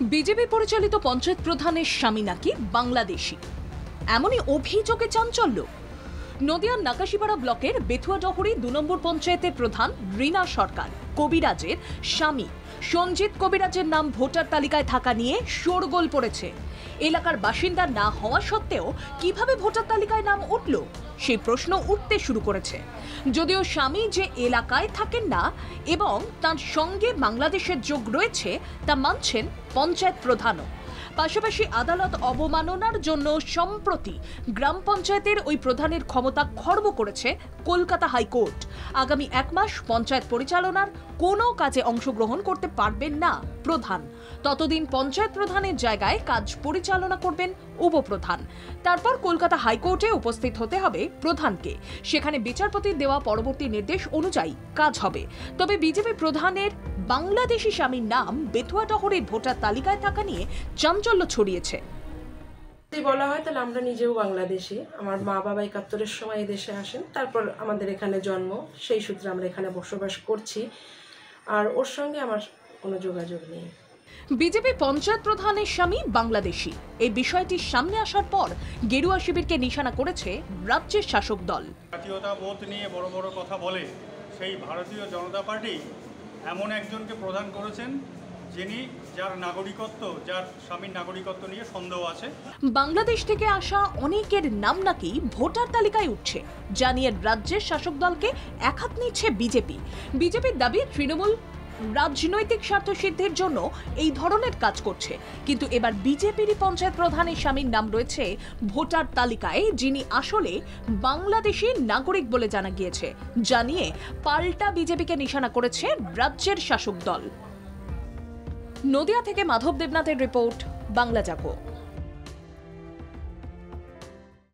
BJP পরিচালিত পঞ্চায়েত প্রধানের স্বামী নাকি বাংলাদেশি, এমনই অভিযোগে চাঞ্চল্য। নদিয়ার নাকাশিপাড়া ব্লকের বেথুয়াডহরি ২ নম্বর পঞ্চায়েতের প্রধান রীনা সরকার কবিরাজের স্বামী সঞ্জিত কবিরাজের নাম ভোটার তালিকায় থাকা নিয়ে শোরগোল পড়েছে। এলাকার বাসিন্দা না হওয়া সত্ত্বেও কিভাবে ভোটার তালিকায় নাম উঠল সেই প্রশ্ন উঠতে শুরু করেছে। যদিও স্বামী যে এলাকায় থাকেন না এবং তার সঙ্গে বাংলাদেশের যোগ রয়েছে তা মানছেন পঞ্চায়েত প্রধানও। পাশাপাশি আদালত অবমাননার জন্য সম্প্রতি গ্রাম পঞ্চায়েতের ওই প্রধানের ক্ষমতা খর্ব করেছে কলকাতা হাইকোর্ট। আগামী 1 মাস পঞ্চায়েত পরিচালনার কোনো কাজে অংশগ্রহণ করতে পারবেন না প্রধান। ততদিন পঞ্চায়েত প্রধানের জায়গায় কাজ পরিচালনা করবেন উপপ্রধান। তারপর কলকাতা হাইকোর্টে উপস্থিত হতে হবে প্রধানকে। সেখানে বিচারপতির দেওয়া পরবর্তী নির্দেশ অনুযায়ী কাজ হবে। তবে বিজেপি প্রধানের বাংলাদেশি স্বামীর নাম বেথুয়াডহরের ভোটার তালিকায় থাকা নিয়ে চাঞ্চল্য ছড়িয়েছে। যদি বলা হয় তাহলে আমরা নিজেও বাংলাদেশি। আমার মা বাবা ৭১-এর সময় এদেশে আসেন, তারপর আমাদের এখানে জন্ম, সেই সূত্রে আমরা এখানে বসবাস করছি। আর ওর সঙ্গে আমার কোনো যোগাযোগ নেই। বিজেপি পঞ্চায়েত প্রধানের স্বামী বাংলাদেশি, এই বিষয়টি সামনে আসার পর গেরুয়া শিবিরকে নিশানা করেছে রাজ্যের শাসক দল। জাতীয়তাবোধ নিয়ে বড় বড় কথা বলে সেই ভারতীয় জনতা পার্টি এমন একজনকে প্রদান করেছেন যিনি যার স্বামীর নাগরিকত্ব নিয়ে সন্দেহ আছে। বাংলাদেশ থেকে আসা অনেকের নাম নাকি ভোটার তালিকায় উঠছে, জানিয়ে রাজ্যের শাসক দলকে একহাত নিচ্ছে বিজেপি। বিজেপির দাবি তৃণমূল রাজনৈতিক স্বার্থ সিদ্ধির জন্য এই ধরনের কাজ করছে। কিন্তু এবার বিজেপিরই পঞ্চায়েত প্রধানের স্বামীর নাম রয়েছে ভোটার তালিকায়, যিনি আসলে বাংলাদেশী নাগরিক বলে জানা গিয়েছে, জানিয়ে পাল্টা বিজেপিকে নিশানা করেছে রাজ্যের শাসক দল। নদিয়া থেকে মাধব দেবনাথের রিপোর্ট, বাংলা জাগো।